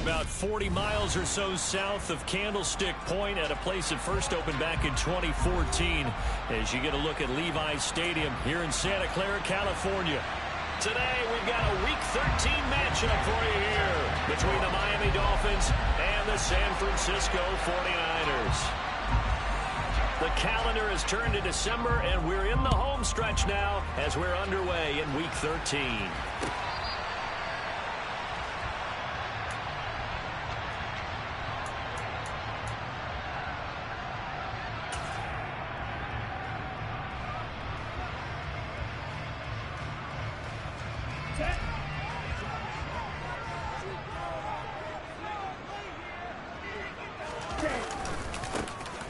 about 40 miles or so south of Candlestick Point at a place that first opened back in 2014 as you get a look at Levi's Stadium here in Santa Clara, California. Today, we've got a Week 13 matchup for you here between the Miami Dolphins and the San Francisco 49ers. The calendar has turned to December, and we're in the home stretch now as we're underway in Week 13.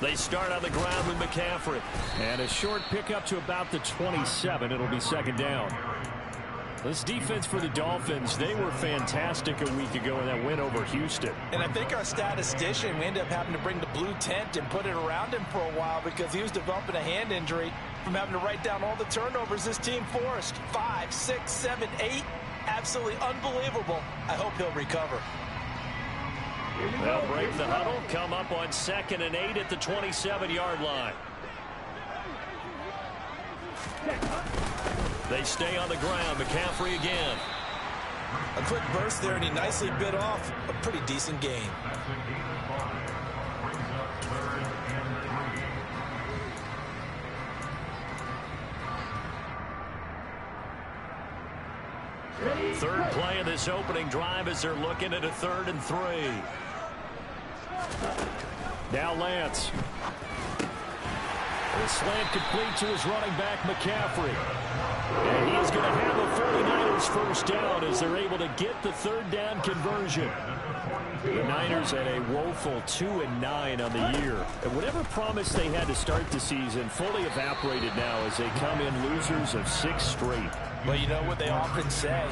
They start on the ground with McCaffrey. And a short pickup to about the 27. It'll be second down. This defense for the Dolphins, they were fantastic a week ago in that win over Houston. And I think our statistician, we ended up having to bring the blue tent and put it around him for a while because he was developing a hand injury from having to write down all the turnovers this team forced. 5, 6, 7, 8. Absolutely unbelievable. I hope he'll recover. They'll break the huddle, come up on 2nd and 8 at the 27-yard line. They stay on the ground. McCaffrey again. A quick burst there, and he nicely bit off a pretty decent gain. Third play of this opening drive as they're looking at a 3rd and 3. Now Lance. The slant complete to his running back, McCaffrey. And he is going to have a 49ers first down as they're able to get the 3rd down conversion. The Niners at a woeful 2-9 on the year. And whatever promise they had to start the season fully evaporated now as they come in losers of 6 straight. Well, you know what they often say,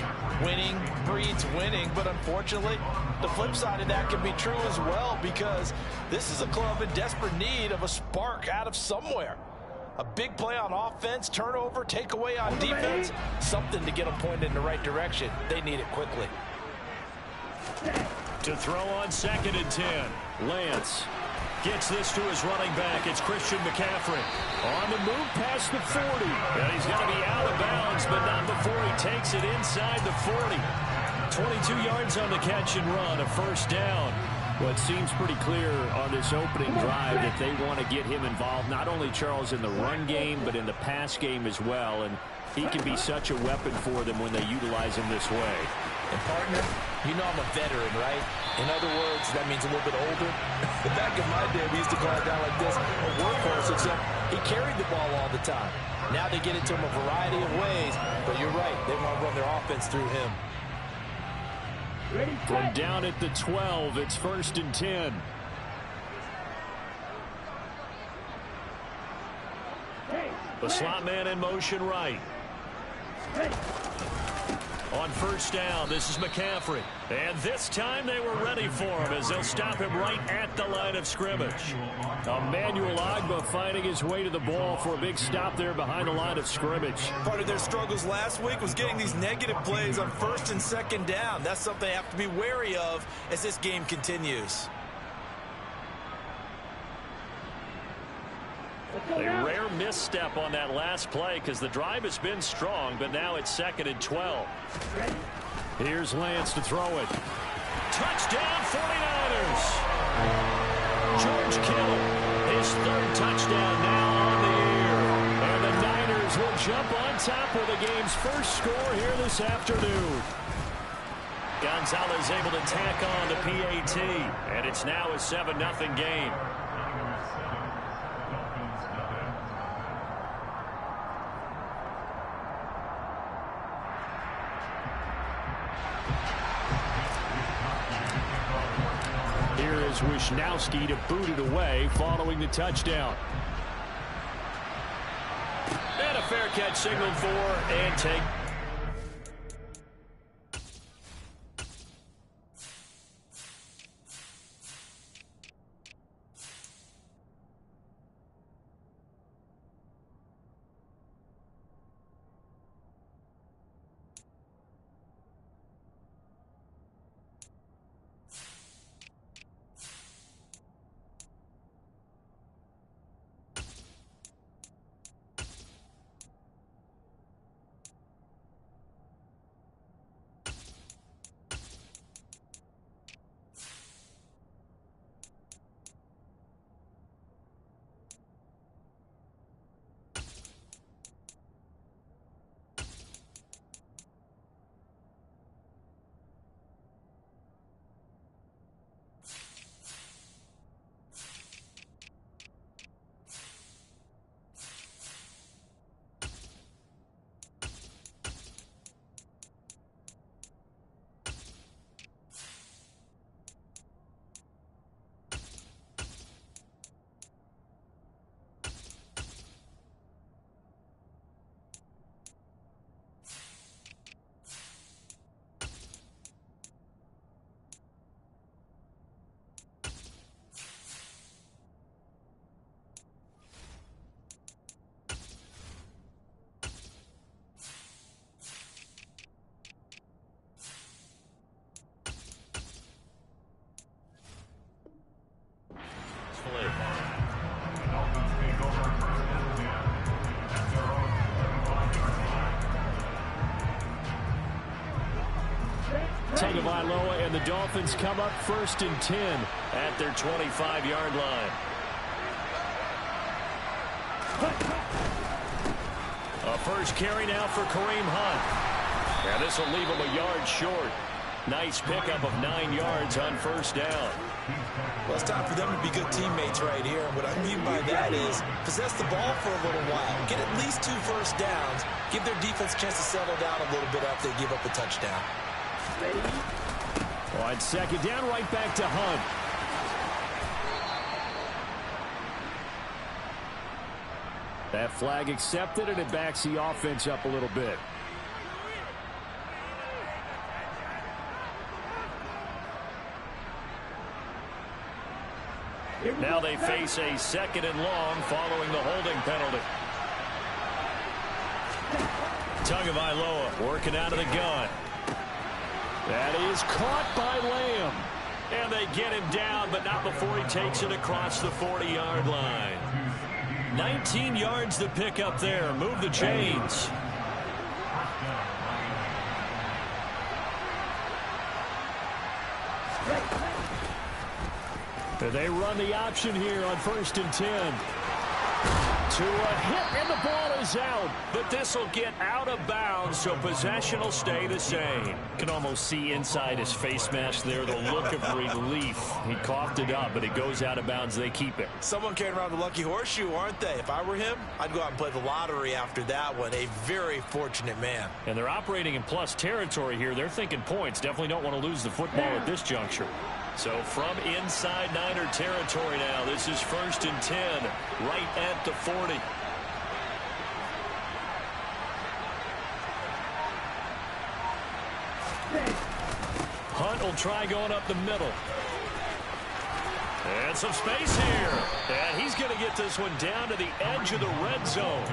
winning breeds winning, but unfortunately, the flip side of that can be true as well because this is a club in desperate need of a spark out of somewhere. A big play on offense, turnover, takeaway on defense, something to get them pointed in the right direction. They need it quickly. To throw on 2nd and 10, Lance. Gets this to his running back. It's Christian McCaffrey. On the move past the 40. And he's going to be out of bounds, but not before he takes it inside the 40. 22 yards on the catch and run, a first down. Well, it seems pretty clear on this opening drive that they want to get him involved, not only, Charles, in the run game, but in the pass game as well. And he can be such a weapon for them when they utilize him this way. And, partner, you know I'm a veteran, right? In other words, that means a little bit older. Back in my day, we used to call it down like this, a workhorse, except he carried the ball all the time. Now they get it to him a variety of ways, but you're right, they want to run their offense through him. From down at the 12, it's 1st and 10. The slot man in motion right. On first down, this is McCaffrey. And this time they were ready for him as they'll stop him right at the line of scrimmage. Emmanuel Ogbah finding his way to the ball for a big stop there behind the line of scrimmage. Part of their struggles last week was getting these negative plays on 1st and 2nd down. That's something they have to be wary of as this game continues. A rare misstep on that last play because the drive has been strong, but now it's 2nd and 12. Here's Lance to throw it. Touchdown 49ers! George Kittle, his 3rd touchdown now on the year. And the Niners will jump on top with the game's first score here this afternoon. Gonzalez able to tack on the PAT, and it's now a 7-0 game. Here is Wisnowski to boot it away following the touchdown. And a fair catch signaled for and take. Tagovailoa, and the Dolphins come up 1st and 10 at their 25-yard line. A first carry now for Kareem Hunt. And this will leave him a yard short. Nice pickup of 9 yards on 1st down. Well, it's time for them to be good teammates right here. And what I mean by that is possess the ball for a little while. Get at least 2 first downs. Give their defense a chance to settle down a little bit after they give up a touchdown. On 2nd down, right back to Hunt. That flag accepted, and it backs the offense up a little bit. Now they face a 2nd and long following the holding penalty. Tagovailoa working out of the gun. That is caught by Lamb. And they get him down, but not before he takes it across the 40-yard line. 19 yards to pick up there. Move the chains. They run the option here on 1st and 10. To a hit, and the ball is out. But this will get out of bounds, so possession will stay the same. Can almost see inside his face mask there the look of relief. He coughed it up, but it goes out of bounds. They keep it. Someone carrying around the lucky horseshoe, aren't they? If I were him, I'd go out and play the lottery after that one. A very fortunate man. And they're operating in plus territory here. They're thinking points. Definitely don't want to lose the football at this juncture. So from inside Niner territory now, this is 1st and 10, right at the 40. Hunt will try going up the middle. And some space here. And he's going to get this one down to the edge of the red zone.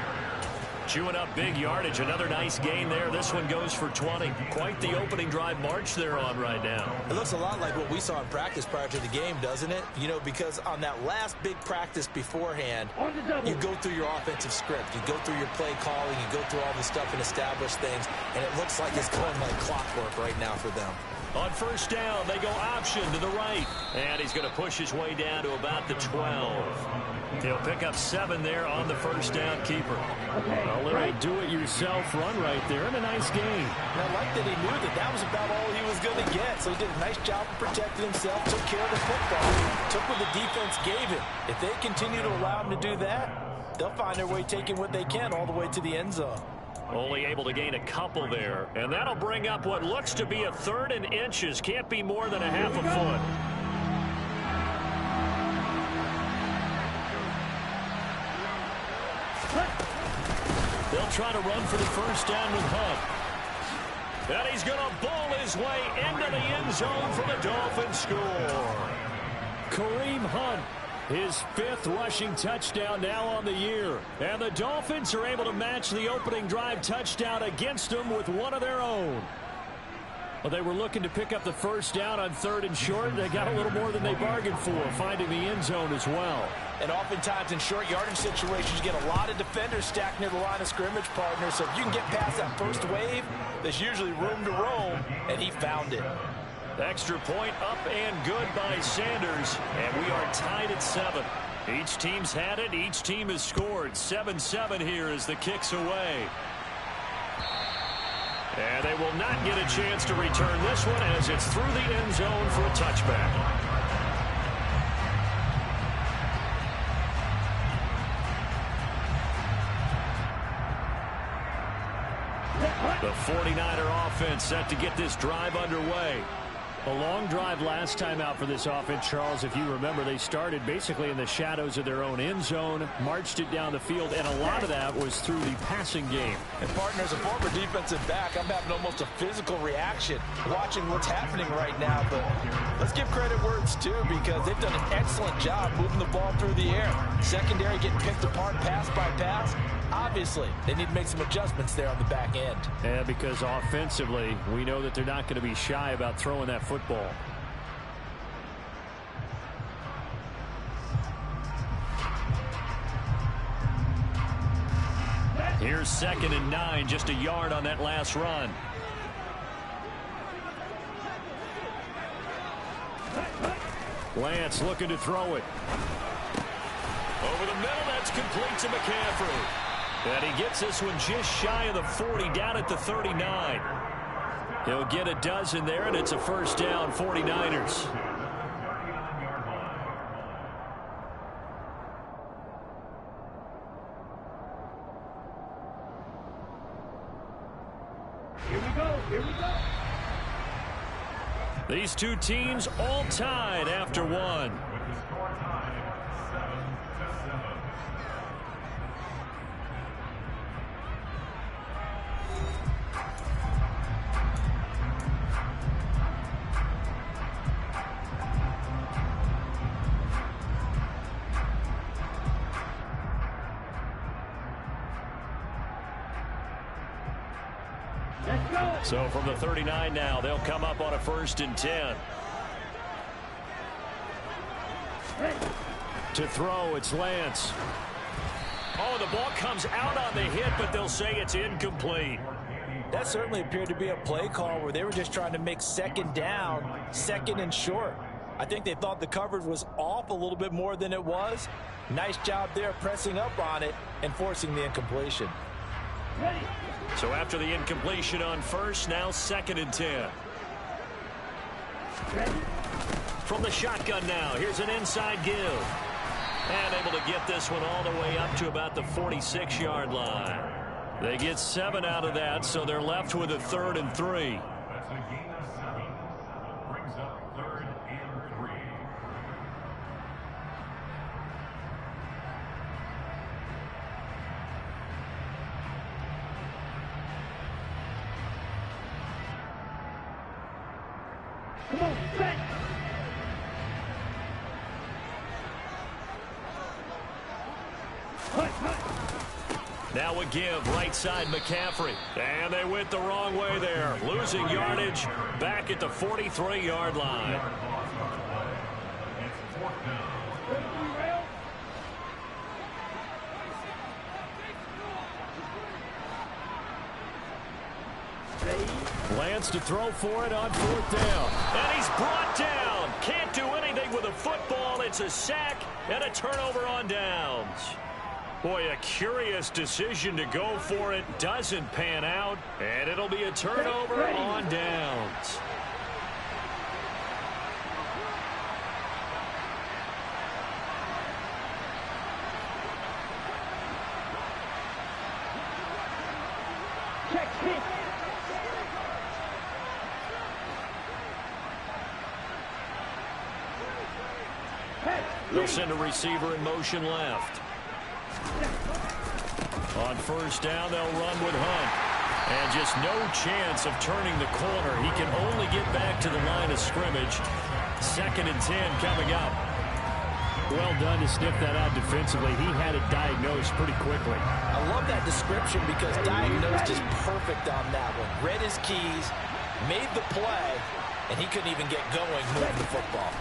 Chewing up big yardage. Another nice gain there. This one goes for 20. Quite the opening drive march they're on right now. It looks a lot like what we saw in practice prior to the game, doesn't it? You know, because on that last big practice beforehand, you go through your offensive script. You go through your play calling. You go through all the stuff and establish things. And it looks like it's going like clockwork right now for them. On 1st down, they go option to the right. And he's going to push his way down to about the 12. He'll pick up 7 there on the 1st down keeper. A little do-it-yourself run right there, and a nice gain. And I like that he knew that that was about all he was going to get. So he did a nice job of protecting himself, took care of the football, took what the defense gave him. If they continue to allow him to do that, they'll find their way taking what they can all the way to the end zone. Only able to gain a couple there. And that'll bring up what looks to be a 3rd and inches. Can't be more than a half a foot. They'll try to run for the 1st down with Hunt. And he's going to bowl his way into the end zone for the Dolphins score. Kareem Hunt, his 5th rushing touchdown now on the year. And the Dolphins are able to match the opening drive touchdown against them with one of their own. Well, they were looking to pick up the 1st down on 3rd and short. They got a little more than they bargained for, finding the end zone as well. And oftentimes in short yardage situations, you get a lot of defenders stacked near the line of scrimmage, partner. So if you can get past that first wave, there's usually room to roam, and he found it. Extra point up and good by Sanders, and we are tied at 7. Each team's had it. Each team has scored. 7-7 here as the kick's away. And they will not get a chance to return this one as it's through the end zone for a touchback. The 49er offense set to get this drive underway. A long drive last time out for this offense, Charles. If you remember, they started basically in the shadows of their own end zone, marched it down the field, and a lot of that was through the passing game. And, partner, as a former defensive back, I'm having almost a physical reaction watching what's happening right now. But let's give credit where it's due because they've done an excellent job moving the ball through the air. Secondary getting picked apart pass by pass. Obviously, they need to make some adjustments there on the back end. Yeah, because offensively, we know that they're not going to be shy about throwing that football. Here's 2nd and 9, just a yard on that last run. Lance looking to throw it. Over the middle, that's complete to McCaffrey. And he gets this one just shy of the 40, down at the 39. He'll get a dozen there, and it's a first down, 49ers. Here we go. These two teams all tied after one. So from the 39 now, they'll come up on a 1st and 10. To throw, it's Lance. Oh, the ball comes out on the hit, but they'll say it's incomplete. That certainly appeared to be a play call where they were just trying to make second down, second and short. I think they thought the coverage was off a little bit more than it was. Nice job there pressing up on it and forcing the incompletion. So after the incompletion on 1st, now 2nd and 10. From the shotgun now, here's an inside give. And able to get this one all the way up to about the 46-yard line. They get 7 out of that, so they're left with a 3rd and 3. That's a gain of 7. Brings up 3rd and 3. Come on, set. Now a give, right side McCaffrey. And they went the wrong way there. Losing yardage back at the 43-yard line. Lance to throw for it on 4th down. And he's brought down. Can't do anything with a football. It's a sack and a turnover on downs. Boy, a curious decision to go for it. Doesn't pan out. And it'll be a turnover on downs. They'll send a receiver in motion left. On 1st down, they'll run with Hunt. And just no chance of turning the corner. He can only get back to the line of scrimmage. 2nd and 10 coming up. Well done to sniff that out defensively. He had it diagnosed pretty quickly. I love that description because diagnosed is perfect on that one. Read his keys, made the play, and he couldn't even get going moving the football.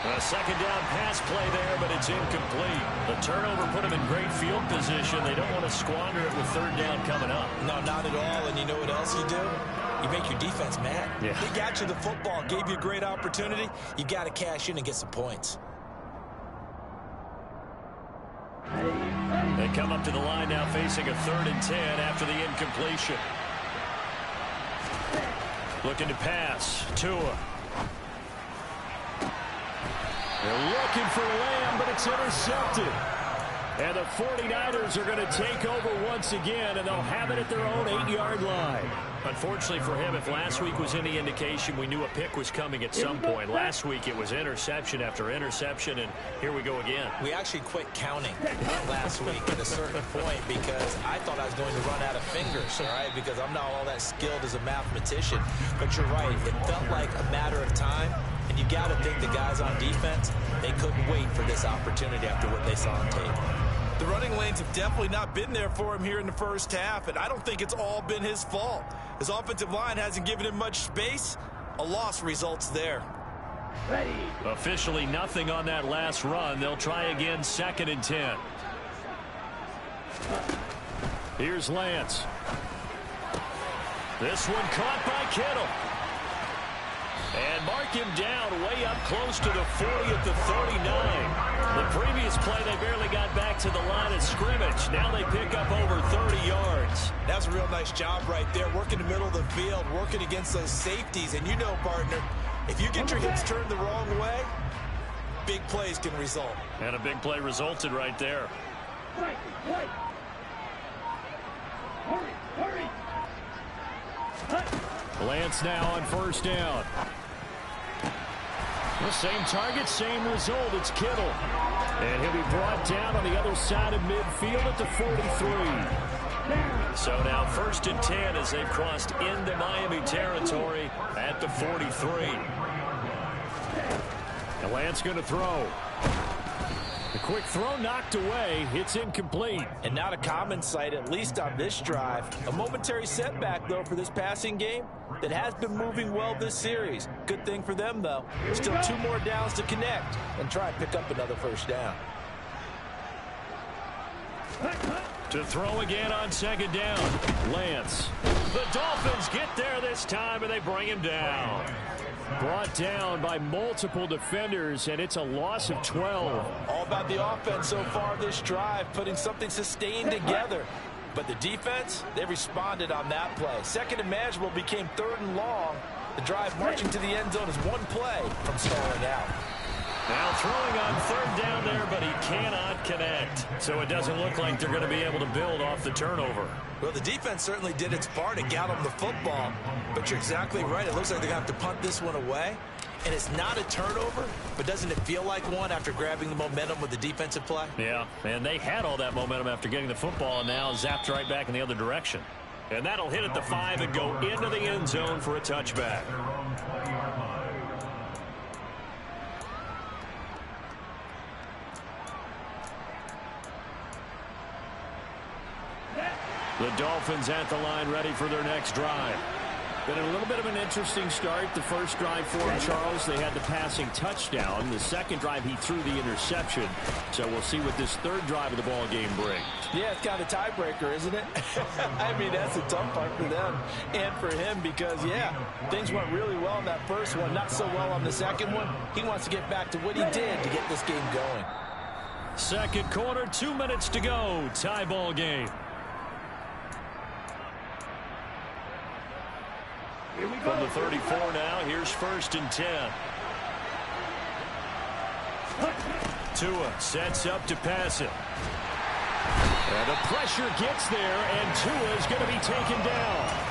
A 2nd down pass play there, but it's incomplete. The turnover put them in great field position. They don't want to squander it with 3rd down coming up. No, not at all. And you know what else you do? You make your defense mad. Yeah. They got you the football, gave you a great opportunity. You got to cash in and get some points. They come up to the line now facing a 3rd and 10 after the incompletion. Looking to pass. Tua. They're looking for Lamb, but it's intercepted. And the 49ers are going to take over once again, and they'll have it at their own 8-yard line. Unfortunately for him, if last week was any indication, we knew a pick was coming at some point. Last week it was interception after interception, and here we go again. We actually quit counting last week at a certain point because I thought I was going to run out of fingers, all right, because I'm not all that skilled as a mathematician. But you're right. It felt like a matter of time. And you got to think the guys on defense, they couldn't wait for this opportunity after what they saw on tape. The running lanes have definitely not been there for him here in the 1st half, and I don't think it's all been his fault. His offensive line hasn't given him much space. A loss results there. Ready. Officially nothing on that last run. They'll try again 2nd and 10. Here's Lance. This one caught by Kittle. And mark him down way up close to the 40 at the 39. The previous play, they barely got back to the line of scrimmage. Now they pick up over 30 yards. That's a real nice job right there, working the middle of the field, working against those safeties. And you know, partner, if you get your hips turned the wrong way, big plays can result. And a big play resulted right there. Lance now on first down. The same target, same result. It's Kittle. And he'll be brought down on the other side of midfield at the 43. So now 1st and 10 as they've crossed into Miami territory at the 43. And Lance going to throw. The quick throw knocked away. It's incomplete. And not a common sight, at least on this drive. A momentary setback, though, for this passing game that has been moving well this series. Good thing for them, though. Still 2 more downs to connect and try and pick up another first down. To throw again on 2nd down. Lance. The Dolphins get there this time, and they bring him down. Brought down by multiple defenders, and it's a loss of 12. All about the offense so far this drive, putting something sustained together. But the defense, they responded on that play. 2nd and manageable became 3rd and long. The drive marching to the end zone is 1 play from stalling out. Now throwing on 3rd down there, but he cannot connect. So it doesn't look like they're going to be able to build off the turnover. Well, the defense certainly did its part to get them the football. But you're exactly right. It looks like they're going to have to punt this one away. And it's not a turnover, but doesn't it feel like one after grabbing the momentum with the defensive play? Yeah, and they had all that momentum after getting the football and now zapped right back in the other direction. And that'll hit at the 5 and go into the end zone for a touchback. The Dolphins at the line ready for their next drive. Been a little bit of an interesting start. The first drive for him, Charles, they had the passing touchdown. The second drive, he threw the interception. So we'll see what this 3rd drive of the ball game brings. Yeah, it's kind of a tiebreaker, isn't it? I mean, that's a tough part for them and for him because, yeah, things went really well in that first one, not so well on the second one. He wants to get back to what he did to get this game going. 2nd quarter, 2 minutes to go. Tie ball game. From the 34 now, here's 1st and 10. Tua sets up to pass it. And the pressure gets there, and Tua is going to be taken down.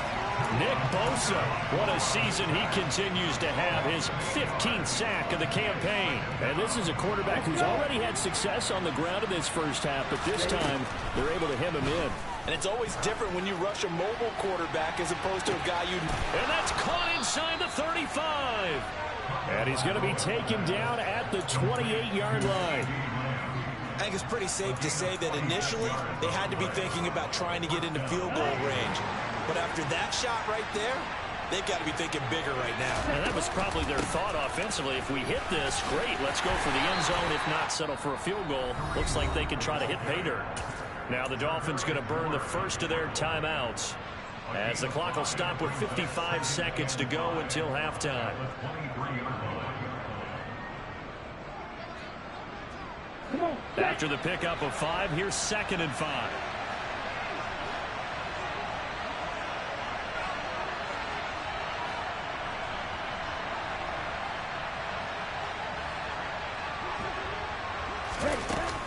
Nick Bosa, what a season he continues to have, his 15th sack of the campaign. And this is a quarterback who's already had success on the ground in this first half, but this time they're able to hem him in. And it's always different when you rush a mobile quarterback as opposed to a guy you... And that's caught inside the 35. And he's going to be taken down at the 28-yard line. I think it's pretty safe to say that initially they had to be thinking about trying to get into field goal range. But after that shot right there, they've got to be thinking bigger right now. And that was probably their thought offensively. If we hit this, great, let's go for the end zone. If not, settle for a field goal. Looks like they can try to hit pay dirt. Now the Dolphins going to burn the first of their timeouts as the clock will stop with 55 seconds to go until halftime. After the pickup of 5, here's 2nd and 5.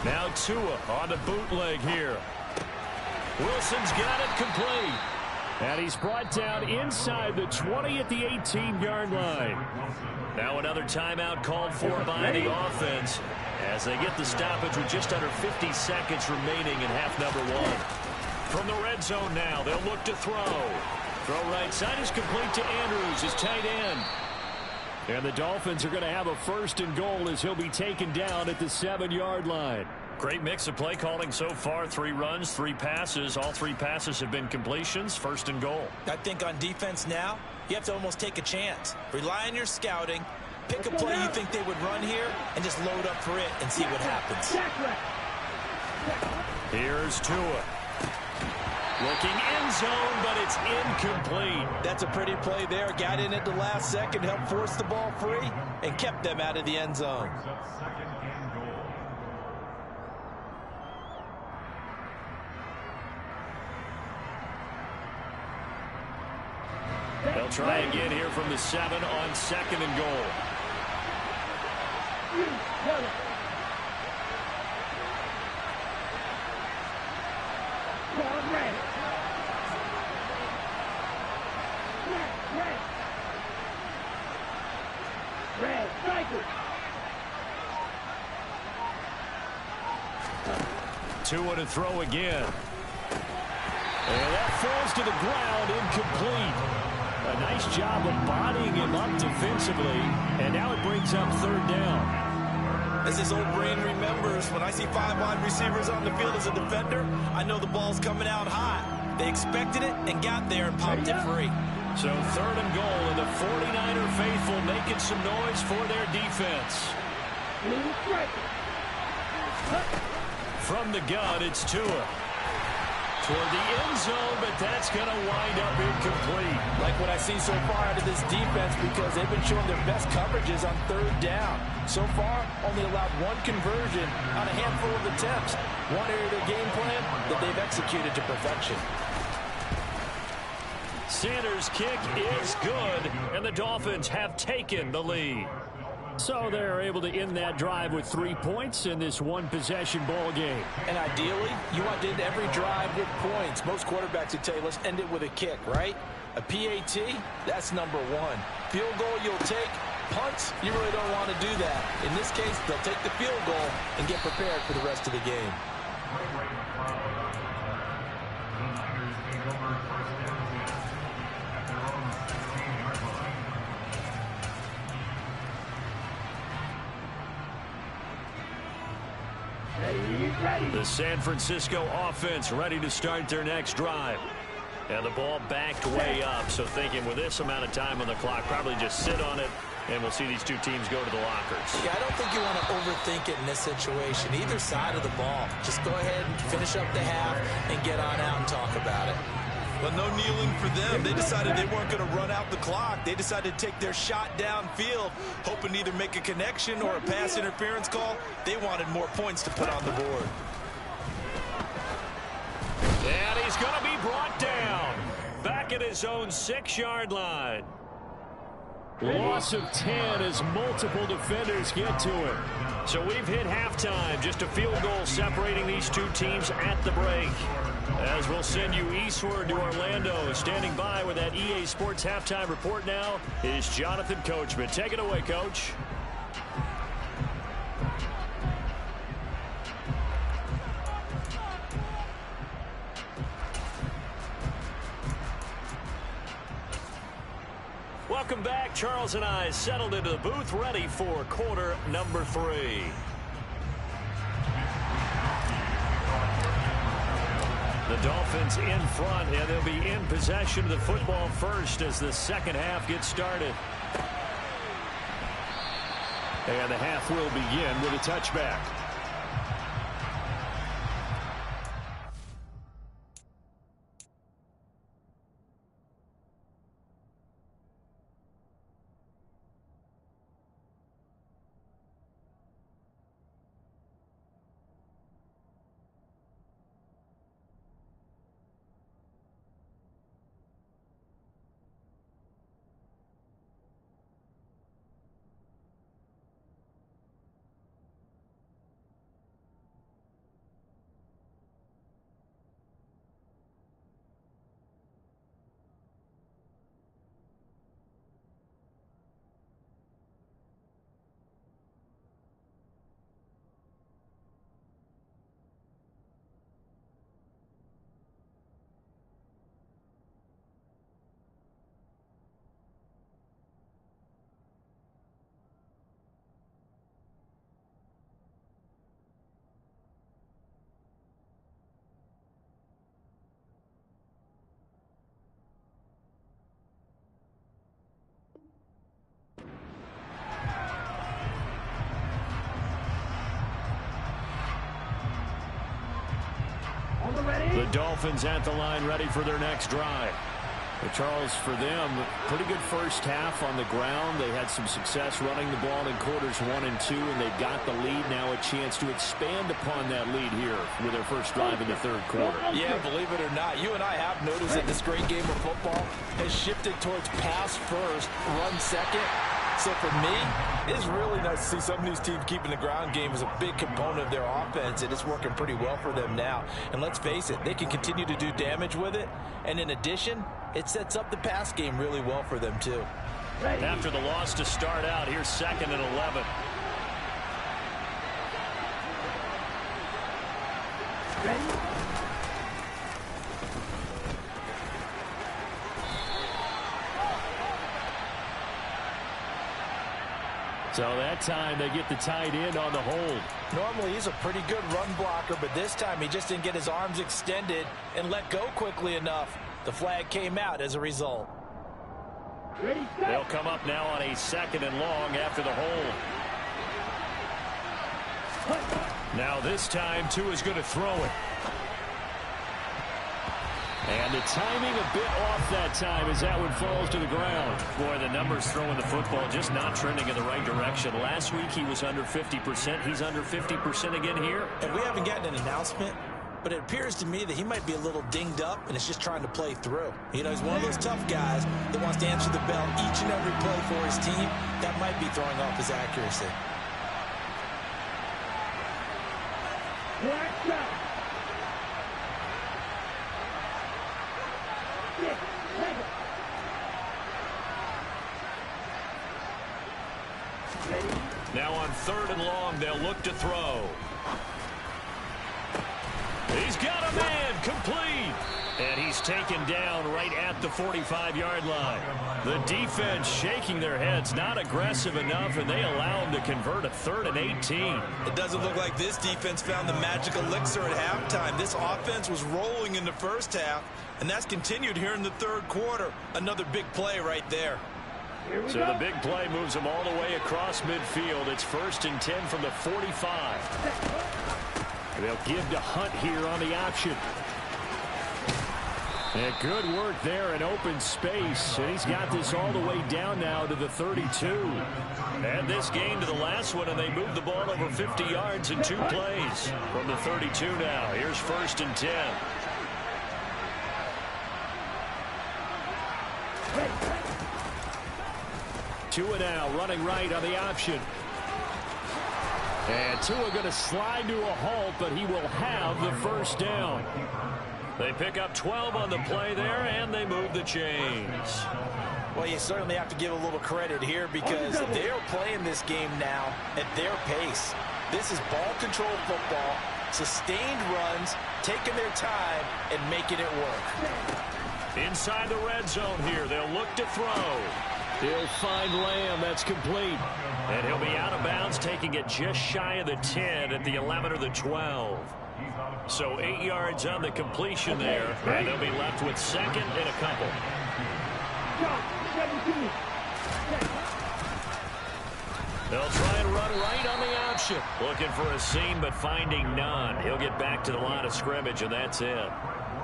Now Tua on the bootleg here. Wilson's got it complete. And he's brought down inside the 20 at the 18-yard line. Now another timeout called for by the offense as they get the stoppage with just under 50 seconds remaining in half number 1. From the red zone now, they'll look to throw. Throw right side is complete to Andrews, his tight end. And the Dolphins are going to have a 1st and goal as he'll be taken down at the 7-yard line. Great mix of play calling so far. 3 runs, 3 passes. All 3 passes have been completions. 1st and goal. I think on defense now, you have to almost take a chance. Rely on your scouting. Pick a play you think they would run here and just load up for it and see what happens. Here's Tua. Looking end zone, but it's incomplete. That's a pretty play there. Got in at the last second, helped force the ball free, and kept them out of the end zone. Brings up 2nd and goal. They'll try again here from the 7 on 2nd and goal. Tua to throw again. And that falls to the ground, incomplete. A nice job of bodying him up defensively, and now it brings up 3rd down. As his old brain remembers, when I see 5 wide receivers on the field as a defender, I know the ball's coming out hot. They expected it and got there and popped it free. So 3rd and goal, and the 49er faithful making some noise for their defense. From the gun, it's Tua. Toward the end zone, but that's going to wind up incomplete. Like what I've seen so far out of this defense, because they've been showing their best coverages on 3rd down. So far, only allowed 1 conversion on a handful of attempts. One area of their game plan that they've executed to perfection. Sanders' kick is good, and the Dolphins have taken the lead. So they're able to end that drive with 3 points in this one-possession ball game. And ideally, you want to end every drive with points. Most quarterbacks would tell you, let's end it with a kick, right? A PAT, that's number 1. Field goal you'll take. Punts, you really don't want to do that. In this case, they'll take the field goal and get prepared for the rest of the game. The San Francisco offense ready to start their next drive. And the ball backed way up, so thinking with this amount of time on the clock, probably just sit on it, and we'll see these two teams go to the lockers. Yeah, I don't think you want to overthink it in this situation. Either side of the ball. Just go ahead and finish up the half and get on out and talk about it. Well, no kneeling for them. They decided they weren't going to run out the clock. They decided to take their shot downfield, hoping to either make a connection or a pass interference call. They wanted more points to put on the board. And he's going to be brought down. Back at his own 6-yard line. Loss of 10 as multiple defenders get to him. So we've hit halftime. Just a field goal separating these two teams at the break. As we'll send you eastward to Orlando. Standing by with that EA Sports halftime report now is Jonathan Coachman. Take it away, Coach. Welcome back. Charles and I settled into the booth, ready for quarter number 3. The Dolphins in front, and they'll be in possession of the football first as the second half gets started. And the half will begin with a touchback. Dolphins at the line ready for their next drive. But Charles, for them, pretty good first half on the ground. They had some success running the ball in quarters 1 and 2, and they've got the lead. Now a chance to expand upon that lead here with their first drive in the third quarter. Yeah, believe it or not, you and I have noticed that this great game of football has shifted towards pass first, run second. So for me, it's really nice to see some of these teams keeping the ground game as a big component of their offense, and it's working pretty well for them now. And let's face it, they can continue to do damage with it. And in addition, it sets up the pass game really well for them too. After the loss to start out, here's 2nd and 11. So that time they get the tight end on the hold. Normally he's a pretty good run blocker, but this time he just didn't get his arms extended and let go quickly enough. The flag came out as a result. They'll come up now on a 2nd and long after the hold. Now this time Tua is going to throw it. And the timing a bit off that time as that one falls to the ground. Boy, the numbers throwing the football just not trending in the right direction. Last week he was under 50%. He's under 50% again here. And we haven't gotten an announcement, but it appears to me that he might be a little dinged up and is just trying to play through. You know, he's one of those tough guys that wants to answer the bell each and every play for his team. That might be throwing off his accuracy. Now on 3rd and long, they'll look to throw. He's got a man, complete. And he's taken down right at the 45-yard line. The defense shaking their heads, not aggressive enough, and they allow him to convert a 3rd and 18. It doesn't look like this defense found the magic elixir at halftime. This offense was rolling in the first half, and that's continued here in the third quarter. Another big play right there. So the big play moves them all the way across midfield. It's 1st and 10 from the 45. They'll give to Hunt here on the option. And good work there in open space. And he's got this all the way down now to the 32. Add this game to the last one, and they move the ball over 50 yards in 2 plays. From the 32 now, here's 1st and 10. Tua now running right on the option. And Tua going to slide to a halt, but he will have the first down. They pick up 12 on the play there, and they move the chains. Well, you certainly have to give a little credit here because they're playing this game now at their pace. This is ball control football, sustained runs, taking their time, and making it work. Inside the red zone here, they'll look to throw. He'll find Lamb. That's complete. And he'll be out of bounds, taking it just shy of the 10 at the 11 or the 12. So 8 yards on the completion there, and they'll be left with 2nd and a couple. They'll try and run right on the option. Looking for a seam, but finding none. He'll get back to the line of scrimmage, and that's it.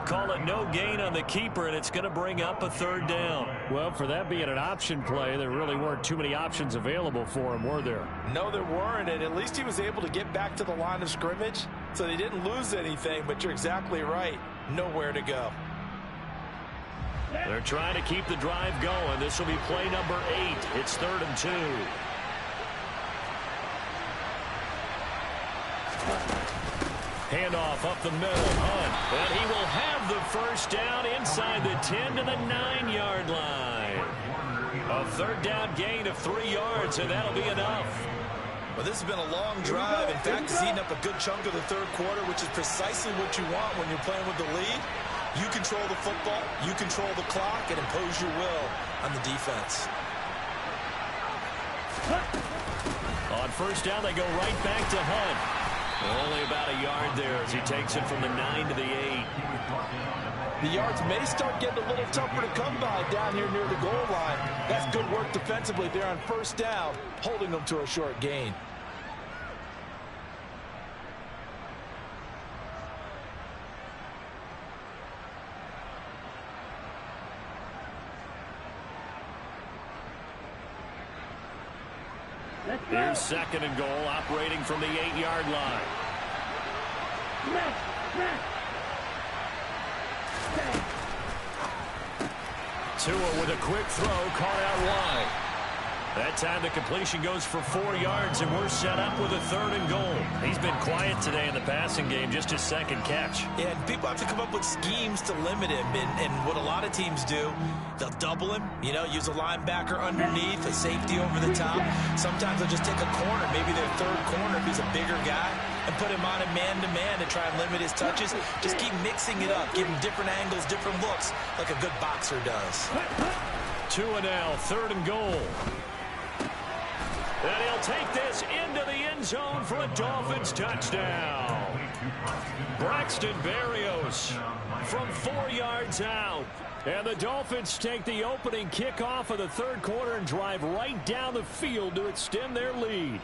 Call it no gain on the keeper, and it's going to bring up a 3rd down. Well, for that being an option play, there really weren't too many options available for him, were there? No, there weren't, and at least he was able to get back to the line of scrimmage, so they didn't lose anything, but you're exactly right. Nowhere to go. They're trying to keep the drive going. This will be play number 8. It's 3rd and 2. Handoff up the middle, Hunt. And he will have the first down inside the 10 to the 9-yard line. A 3rd down gain of 3 yards, and that'll be enough. Well, this has been a long drive. In fact, it's eaten up a good chunk of the third quarter, which is precisely what you want when you're playing with the lead. You control the football, you control the clock, and impose your will on the defense. On 1st down, they go right back to Hunt. Only about a yard there as he takes it from the 9 to the 8. The yards may start getting a little tougher to come by down here near the goal line. That's good work defensively there on 1st down, holding them to a short gain. Here's 2nd and goal, operating from the 8-yard line. Tua with a quick throw, caught out wide. That time the completion goes for 4 yards, and we're set up with a 3rd and goal. He's been quiet today in the passing game, just his 2nd catch. Yeah, and people have to come up with schemes to limit him, and what a lot of teams do, they'll double him, use a linebacker underneath, a safety over the top. Sometimes they'll just take a corner, maybe their 3rd corner if he's a bigger guy, and put him on a man-to-man to try and limit his touches. Just keep mixing it up, give him different angles, different looks, like a good boxer does. Tua now, 3rd and goal. And he'll take this into the end zone for a Dolphins touchdown. Braxton Berrios from 4 yards out. And the Dolphins take the opening kickoff of the 3rd quarter and drive right down the field to extend their lead.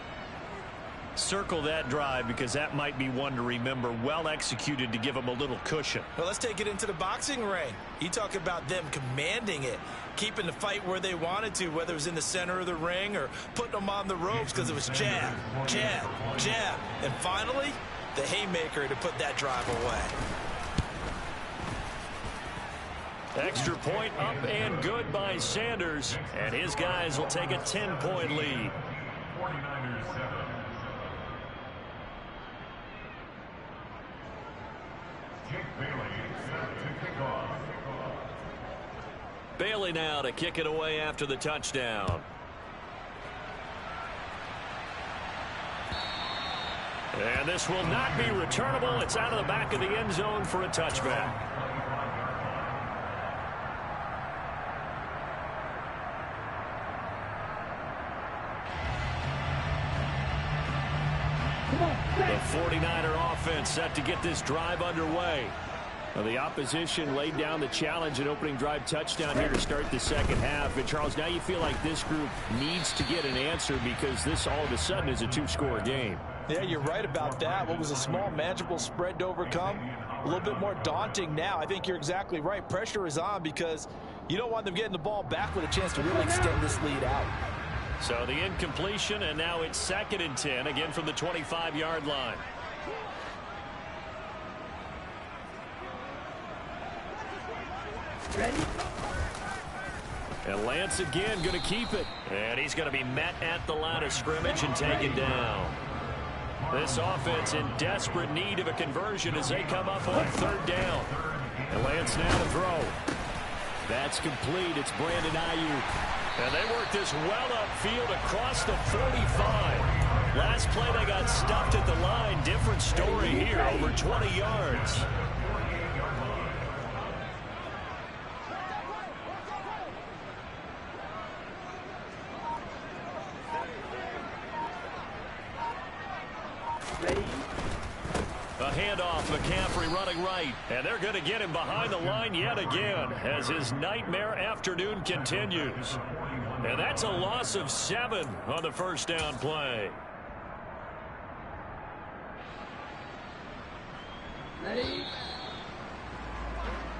Circle that drive because that might be one to remember. Well executed to give them a little cushion. Well, let's take it into the boxing ring. You talk about them commanding it, keeping the fight where they wanted to, whether it was in the center of the ring or putting them on the ropes because it was jab, jab, jab. And finally, the haymaker to put that drive away. Extra point up and good by Sanders. And his guys will take a 10-point lead. 49ers 7. Bailey now to kick it away after the touchdown. And this will not be returnable. It's out of the back of the end zone for a touchback. The 49er offense set to get this drive underway. Now the opposition laid down the challenge, an opening drive touchdown here to start the 2nd half. And Charles, now you feel like this group needs to get an answer because this all of a sudden is a 2-score game. Yeah, you're right about that. What was a small, manageable spread to overcome, a little bit more daunting now. I think you're exactly right. Pressure is on because you don't want them getting the ball back with a chance to really extend this lead out. So the incompletion, and now it's 2nd and 10, again from the 25-yard line. Ready? And Lance again going to keep it. And he's going to be met at the line of scrimmage and taken down. This offense in desperate need of a conversion as they come up on 3rd down. And Lance now to throw. That's complete. It's Brandon Ayuk. And they work this well upfield across the 45. Last play they got stuffed at the line. Different story here, over 20 yards. A handoff, McCaffrey running right. And they're going to get him behind the line yet again as his nightmare afternoon continues. And that's a loss of 7 on the 1st down play. Ready?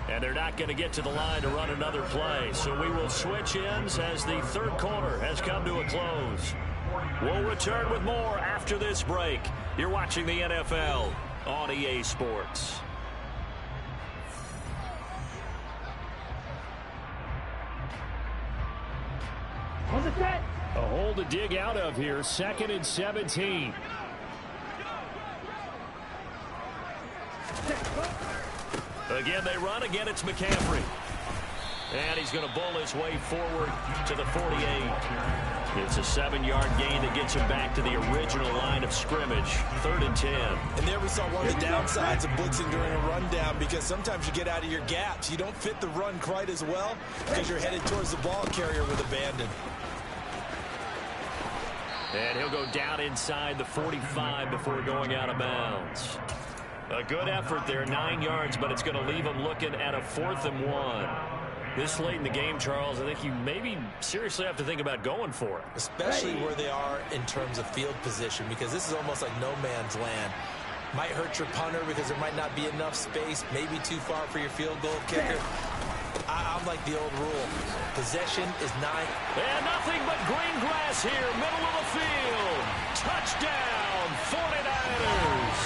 And they're not going to get to the line to run another play. So we will switch ends as the 3rd quarter has come to a close. We'll return with more after this break. You're watching the NFL on EA Sports. On the set. A hole to dig out of here. 2nd and 17. Again, they run. Again, it's McCaffrey. And he's going to bowl his way forward to the 48. It's a 7-yard gain that gets him back to the original line of scrimmage. 3rd and 10. And there we saw one of the downsides of blitzing during a rundown, because sometimes you get out of your gaps. You don't fit the run quite as well because you're headed towards the ball carrier with abandon. And he'll go down inside the 45 before going out of bounds. A good effort there, 9 yards, but it's going to leave him looking at a 4th and 1. This late in the game, Charles, I think you maybe seriously have to think about going for it. Especially where they are in terms of field position, because this is almost like no man's land. Might hurt your punter because there might not be enough space, maybe too far for your field goal kicker. I'm like the old rule. Possession is 9. And nothing but green grass here, middle of the field. Touchdown, 49ers.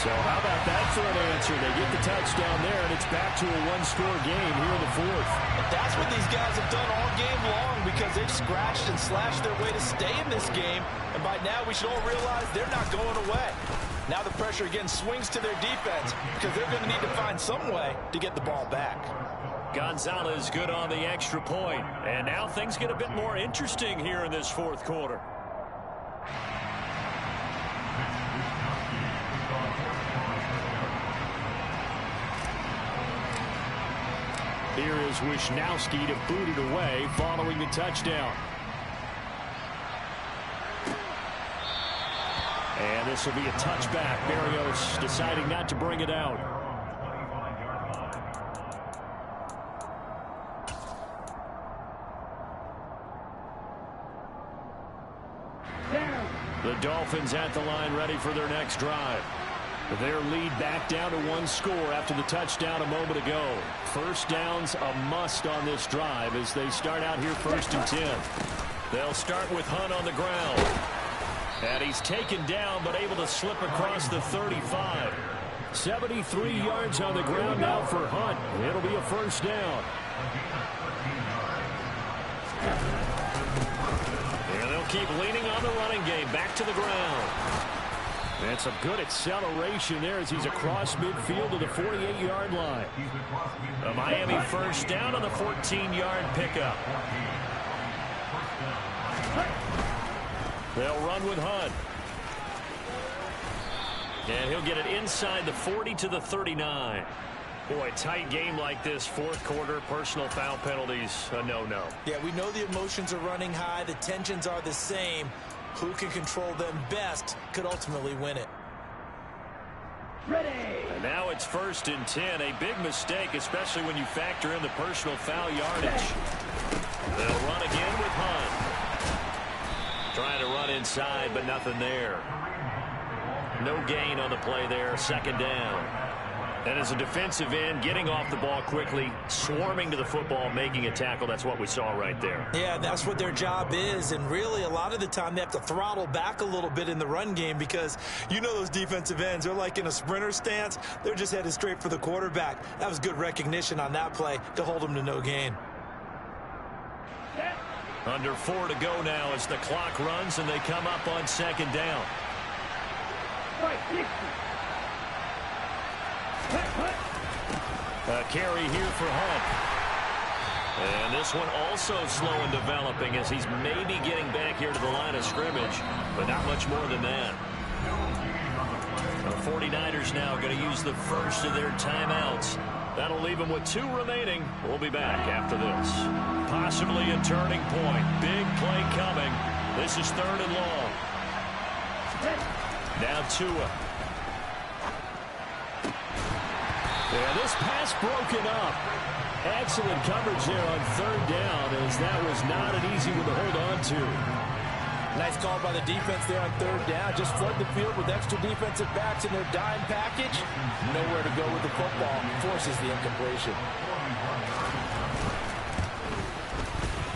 So how about that for an answer? They get the touchdown there, and it's back to a one-score game here in the fourth. That's what these guys have done all game long because they've scratched and slashed their way to stay in this game. And by now, we should all realize they're not going away. Now the pressure again swings to their defense because they're going to need to find some way to get the ball back. Gonzalez good on the extra point. And now things get a bit more interesting here in this fourth quarter. Here is Wisnowski to boot it away following the touchdown. And this will be a touchback. Berrios deciding not to bring it out. The Dolphins at the line ready for their next drive. Their lead back down to one score after the touchdown a moment ago. First down's a must on this drive as they start out here 1st and 10. They'll start with Hunt on the ground. And he's taken down but able to slip across the 35. 73 yards on the ground now for Hunt. It'll be a first down. And they'll keep leaning on the running game. Back to the ground. And some good acceleration there as he's across midfield to the 48-yard line. A Miami first down on the 14-yard pickup. They'll run with Hunt. And he'll get it inside the 40 to the 39. Boy, tight game like this, fourth quarter, personal foul penalties, a no-no. Yeah, we know the emotions are running high. The tensions are the same. Who can control them best could ultimately win it. Ready. And now it's 1st and 10. A big mistake, especially when you factor in the personal foul yardage. They'll run again with Hunt. Trying to run inside, but nothing there. No gain on the play there, 2nd down. And as a defensive end, getting off the ball quickly, swarming to the football, making a tackle, that's what we saw right there. Yeah, that's what their job is, and really a lot of the time they have to throttle back a little bit in the run game because you know those defensive ends, they're like in a sprinter stance. They're just headed straight for the quarterback. That was good recognition on that play to hold them to no gain. Under 4 to go now as the clock runs and they come up on 2nd down. A carry here for Hunt. And this one also slow in developing as he's maybe getting back here to the line of scrimmage, but not much more than that. The 49ers now going to use the first of their timeouts. That'll leave them with 2 remaining. We'll be back after this. Possibly a turning point. Big play coming. This is 3rd and long. Now Tua. Yeah, this pass broken up. Excellent coverage there on 3rd down as that was not an easy one to hold on to. Nice call by the defense there on 3rd down. Just flood the field with extra defensive backs in their dime package. Nowhere to go with the football. Forces the incompletion.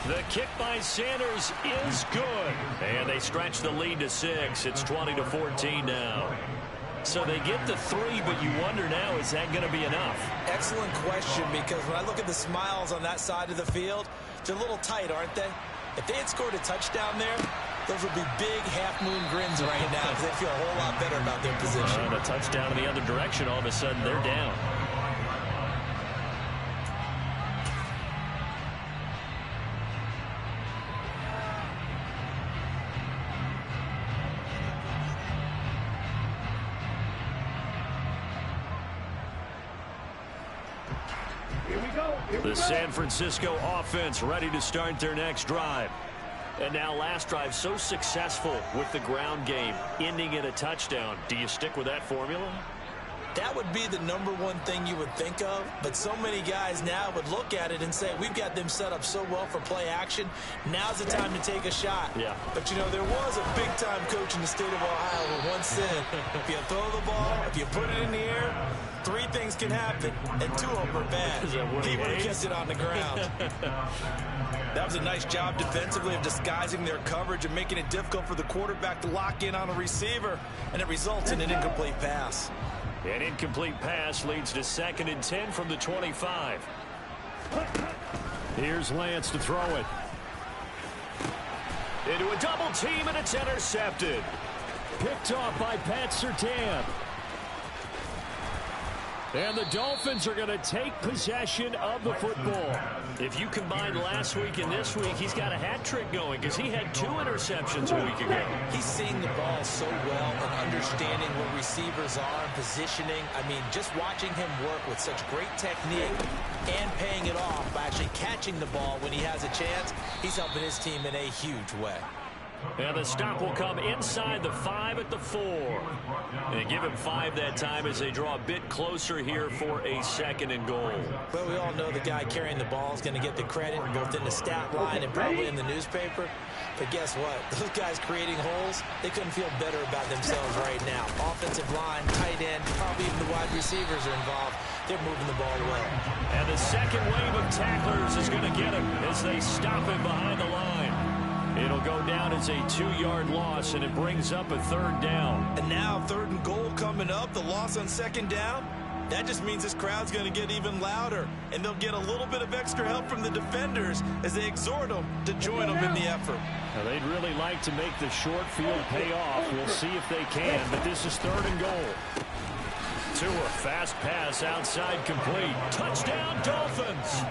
The kick by Sanders is good. And they stretch the lead to 6. It's 20-14 now. So they get the 3, but you wonder now, is that going to be enough? Excellent question, because when I look at the smiles on that side of the field, they're a little tight, aren't they? If they had scored a touchdown there, those would be big half-moon grins right now because they feel a whole lot better about their position. And a touchdown in the other direction, all of a sudden they're down. The San Francisco offense ready to start their next drive. And now last drive so successful with the ground game, ending in a touchdown. Do you stick with that formula? That would be the number one thing you would think of, but so many guys now would look at it and say, we've got them set up so well for play action. Now's the time to take a shot. Yeah. But, you know, there was a big-time coach in the state of Ohio who once said, if you throw the ball, if you put it in the air, 3 things can happen, and 2 of them are bad. He would have kept it on the ground. That was a nice job defensively of disguising their coverage and making it difficult for the quarterback to lock in on a receiver, and it results in an incomplete pass. An incomplete pass leads to 2nd and 10 from the 25. Here's Lance to throw it. Into a double team, and it's intercepted. Picked off by Pat Surtain. And the Dolphins are going to take possession of the football. If you combine last week and this week, he's got a hat trick going because he had 2 interceptions a week ago. He's seeing the ball so well and understanding where receivers are and positioning. I mean, just watching him work with such great technique and paying it off by actually catching the ball when he has a chance, he's helping his team in a huge way. And the stop will come inside the 5 at the 4. And give him 5 that time as they draw a bit closer here for a 2nd and goal. Well, we all know the guy carrying the ball is going to get the credit both in the stat line and probably in the newspaper. But guess what? Those guys creating holes, they couldn't feel better about themselves right now. Offensive line, tight end, probably even the wide receivers are involved. They're moving the ball well. And the second wave of tacklers is going to get him as they stop him behind the line. It'll go down as a 2-yard loss, and it brings up a 3rd down. And now 3rd and goal coming up, the loss on 2nd down. That just means this crowd's going to get even louder, and they'll get a little bit of extra help from the defenders as they exhort them to join them in the effort. Now, they'd really like to make the short field pay off. We'll see if they can, but this is 3rd and goal. To a fast pass outside complete. Touchdown, Dolphins.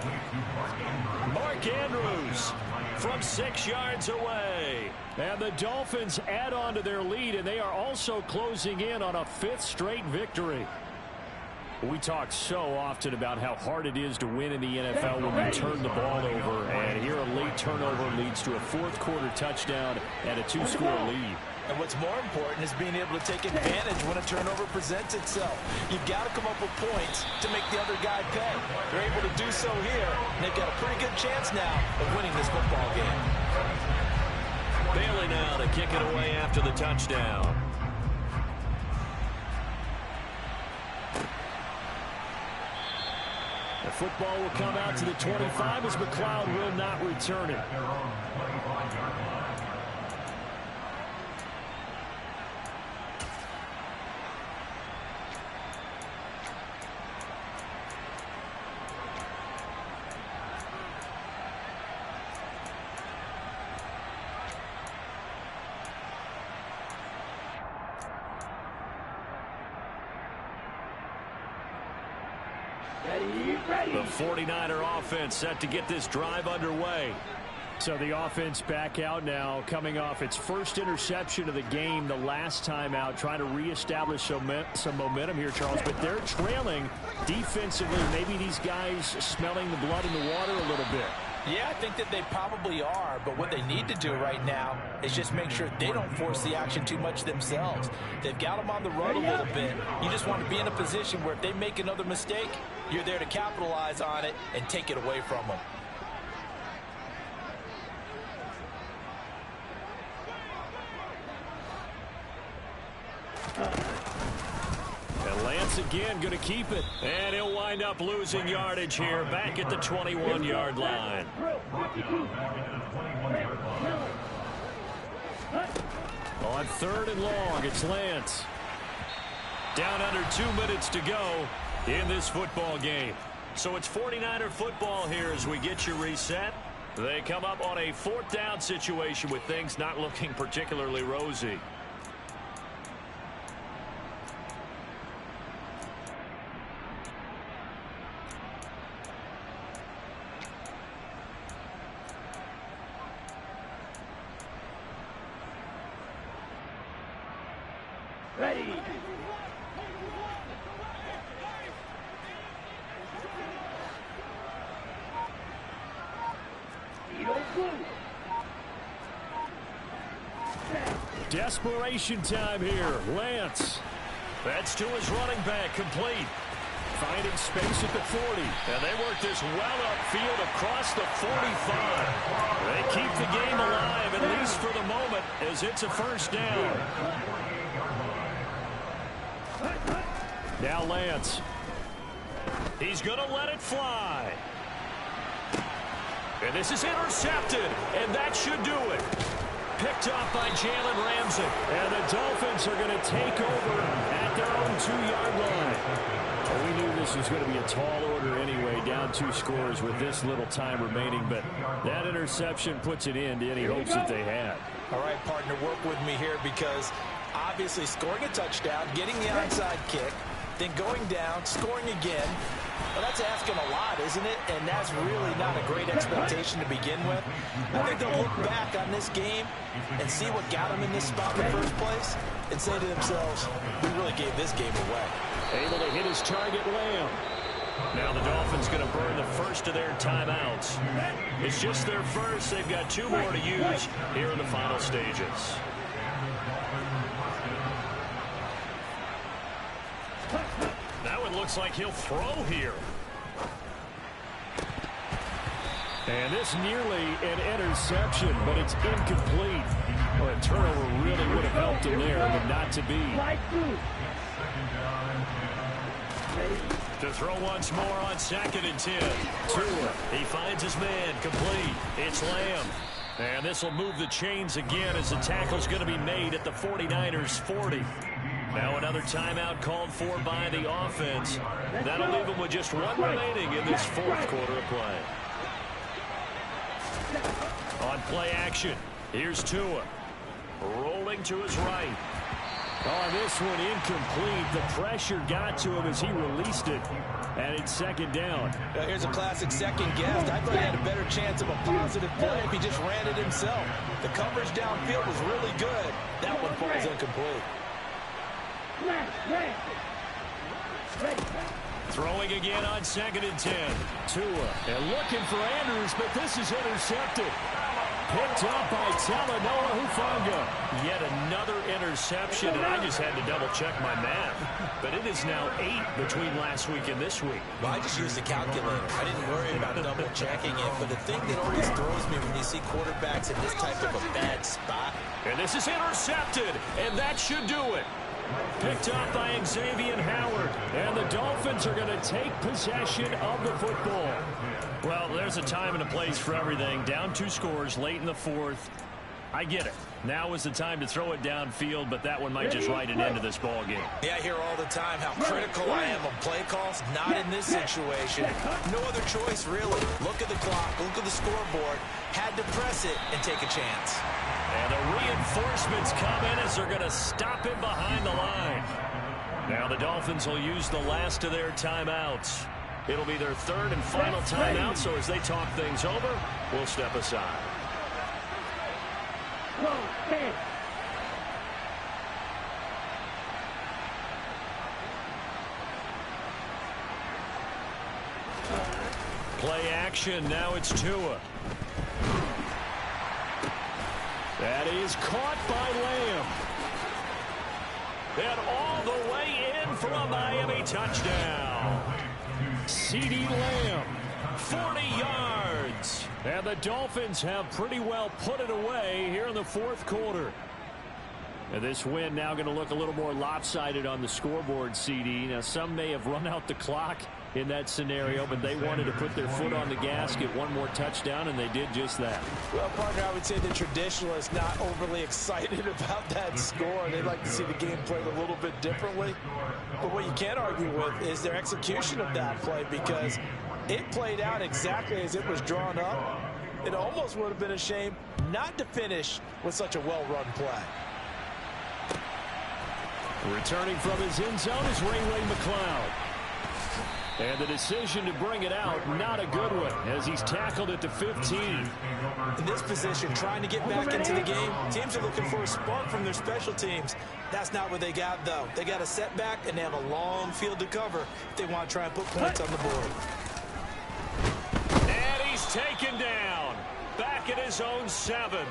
Mark Andrews from 6 yards away. And the Dolphins add on to their lead, and they are also closing in on a 5th straight victory. We talk so often about how hard it is to win in the NFL when you turn the ball over, and here a late turnover leads to a 4th quarter touchdown and a 2-score lead. And what's more important is being able to take advantage when a turnover presents itself. You've got to come up with points to make the other guy pay. They're able to do so here, and they've got a pretty good chance now of winning this football game. Bailey now to kick it away after the touchdown. The football will come out to the 25 as McLeod will not return it. The 49er offense set to get this drive underway. So the offense back out now, coming off its first interception of the game the last time out, trying to reestablish some momentum here, Charles. But they're trailing defensively. Maybe these guys smelling the blood in the water a little bit. Yeah, I think that they probably are, but what they need to do right now is just make sure they don't force the action too much themselves. They've got them on the run a little bit. You just want to be in a position where if they make another mistake, you're there to capitalize on it and take it away from them. And Lance again going to keep it. And he'll wind up losing yardage here back at the 21-yard line. On 3rd and long, it's Lance. Down under 2 minutes to go in this football game. So it's 49er football here as we get you reset. They come up on a 4th down situation with things not looking particularly rosy. Ready. Desperation time here. Lance That's to his running back, complete. Finding space at the 40. And they work this well upfield across the 45. They keep the game alive, at least for the moment, as it's a first down. Now Lance. He's going to let it fly. And this is intercepted, and that should do it. Picked off by Jalen Ramsey. And the Dolphins are going to take over at their own 2-yard line. Well, we knew this was going to be a tall order anyway, down 2 scores with this little time remaining. But that interception puts an end to any hopes that they had. All right, partner, work with me here because obviously scoring a touchdown, getting the onside kick, then going down, scoring again. Well, that's asking a lot, isn't it? And that's really not a great expectation to begin with. I think they'll look back on this game and see what got them in this spot in the first place and say to themselves, we really gave this game away. Able to hit his target, Lamb. Now the Dolphins going to burn the first of their timeouts. It's just their first. They've got 2 more to use here in the final stages. Now it looks like he'll throw here. And this nearly an interception, but it's incomplete. Well, a turnover really would have helped him there, but not to be. To throw once more on 2nd and 10. Tua, he finds his man, complete. It's Lamb. And this will move the chains again as the tackle's going to be made at the 49ers 40. Now another timeout called for by the offense. That'll leave them with just 1 remaining in this 4th quarter of play. On play action, here's Tua. Rolling to his right. On this one, incomplete. The pressure got to him as he released it. And it's 2nd down. Now here's a classic second guess. I thought he had a better chance of a positive play if he just ran it himself. The coverage downfield was really good. That one falls incomplete. Throwing again on 2nd and 10. Tua, and looking for Andrews, but this is intercepted. Picked up by Talanoa Hufanga. Yet another interception, and I just had to double-check my math. But it is now 8 between last week and this week. Well, I just used the calculator. I didn't worry about double-checking it. But the thing that always throws me when you see quarterbacks in this type of a bad spot. And this is intercepted, and that should do it. Picked up by Xavier Howard. And the Dolphins are going to take possession of the football. Well, there's a time and a place for everything. Down 2 scores late in the 4th. I get it. Now is the time to throw it downfield, but that one might just write an end to this ball game. Yeah, I hear all the time how critical I am of play calls. Not in this situation. No other choice, really. Look at the clock. Look at the scoreboard. Had to press it and take a chance. And the reinforcements come in as they're going to stop him behind the line. Now the Dolphins will use the last of their timeouts. It'll be their 3rd and final timeout, so as they talk things over, we'll step aside. Play action, now it's Tua. That is caught by Lamb. And all the way in for a Miami touchdown. CeeDee Lamb, 40 yards. And the Dolphins have pretty well put it away here in the 4th quarter. And this win now going to look a little more lopsided on the scoreboard, CD. Now, some may have run out the clock in that scenario, but they wanted to put their foot on the gas, get 1 more touchdown, and they did just that. Well, partner, I would say the traditionalists not overly excited about that score. They'd like to see the game played a little bit differently. But what you can't argue with is their execution of that play, because it played out exactly as it was drawn up. It almost would have been a shame not to finish with such a well-run play. Returning from his end zone is Ray McCloud. And the decision to bring it out, not a good one, as he's tackled at the 15. In this position, trying to get back into the game, teams are looking for a spark from their special teams. That's not what they got, though. They got a setback, and they have a long field to cover if they want to try and put points on the board. And he's taken down. Back at his own 7.